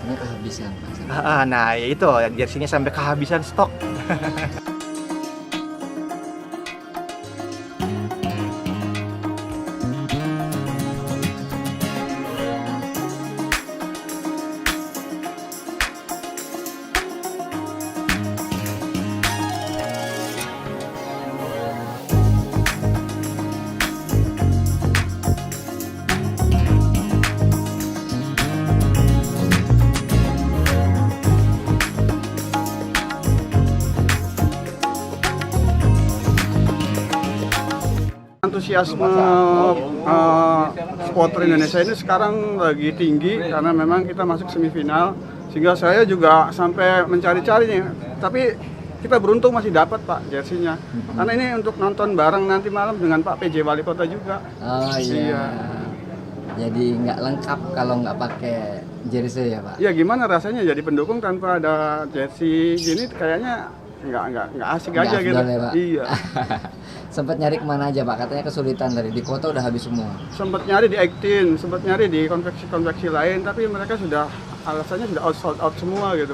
Katanya kehabisan, Pak. Nah ya itu jersinya sampai kehabisan stok. Antusiasme supporter Indonesia ini sekarang lagi tinggi karena memang kita masuk semifinal, sehingga saya juga sampai mencari-cari nih. Tapi kita beruntung masih dapat Pak jersinya, karena ini untuk nonton bareng nanti malam dengan Pak PJ Wali Kota juga. Oh iya. Jadi nggak lengkap kalau nggak pakai jersey ya Pak? Ya gimana rasanya jadi pendukung tanpa ada jersey gini, kayaknya nggak asik aja gitu. Ya, Pak? Iya. Sempat nyari kemana aja Pak? Katanya kesulitan dari di kota udah habis semua. Sempat nyari di Actin, sempat nyari di konveksi-konveksi lain, tapi mereka sudah alasannya sudah sold out semua gitu.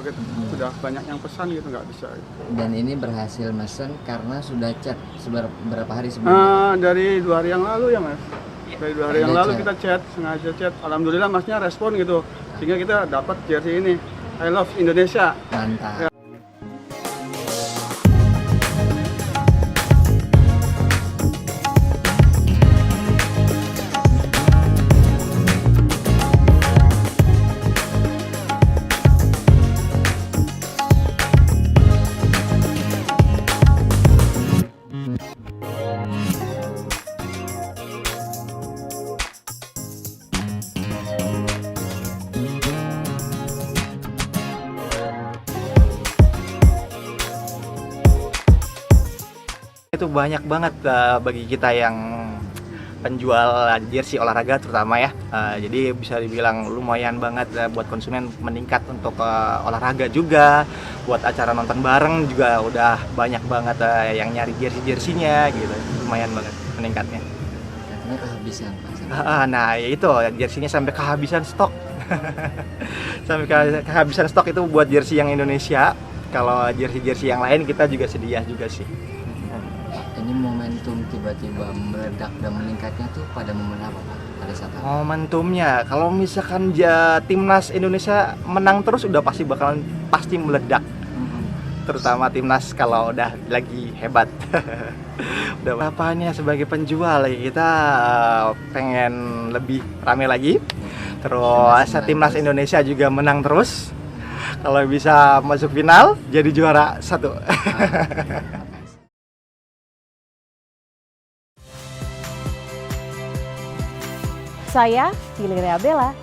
Sudah banyak yang pesan gitu, nggak bisa. Dan ini berhasil mesen karena sudah chat berapa hari sebelumnya? Dari 2 hari yang lalu ya Mas. Dari 2 hari yang lalu chat. kita chat, sengaja chat. Alhamdulillah Masnya respon gitu, sehingga kita dapat jersey ini. I love Indonesia. Mantap. Itu banyak banget bagi kita yang penjual jersey olahraga terutama ya. Jadi bisa dibilang lumayan banget buat konsumen meningkat untuk olahraga juga. Buat acara nonton bareng juga udah banyak banget yang nyari jersey-jersinya gitu. Lumayan banget meningkatnya. Katanya kehabisan Pak. Nah ya itu jersinya sampai kehabisan stok. Sampai kehabisan stok itu buat jersey yang Indonesia. Kalau jersey-jersey yang lain kita juga sedia juga sih. Ini momentum tiba-tiba meledak dan meningkatnya tuh pada momen apa Pak? Pada saat apa? Momentumnya, kalau misalkan timnas Indonesia menang terus udah pasti meledak. Terutama timnas kalau udah lagi hebat. Udah apanya sebagai penjual ya kita pengen lebih rame lagi. Terus timnas Indonesia juga menang terus. Kalau bisa masuk final jadi juara 1. Saya Valeria Bella.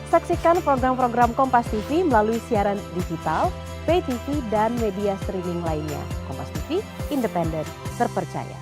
Saksikan program-program Kompas TV melalui siaran digital, pay TV, dan media streaming lainnya. Kompas TV, independen, terpercaya.